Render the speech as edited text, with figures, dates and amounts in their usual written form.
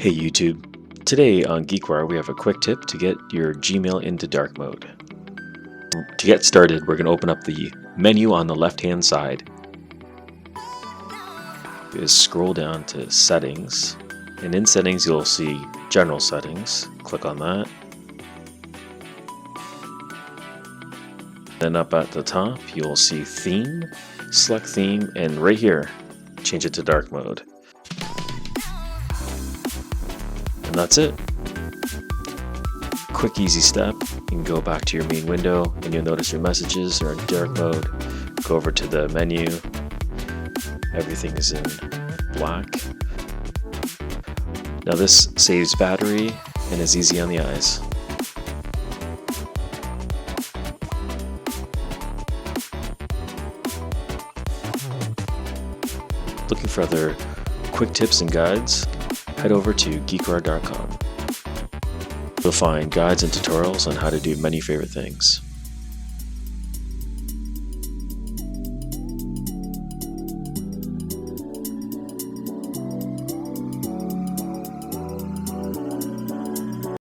Hey YouTube, today on GeekWire we have a quick tip to get your Gmail into dark mode. To get started, we're going to open up the menu on the left hand side. Just scroll down to settings, and in settings you'll see general settings. Click on that. Then up at the top you'll see theme, select theme, and right here change it to dark mode. And that's it. Quick, easy step. You can go back to your main window and you'll notice your messages are in dark mode. Go over to the menu. Everything is in black. Now this saves battery and is easy on the eyes. Looking for other quick tips and guides? Head over to geekwire.com. You'll find guides and tutorials on how to do many favorite things.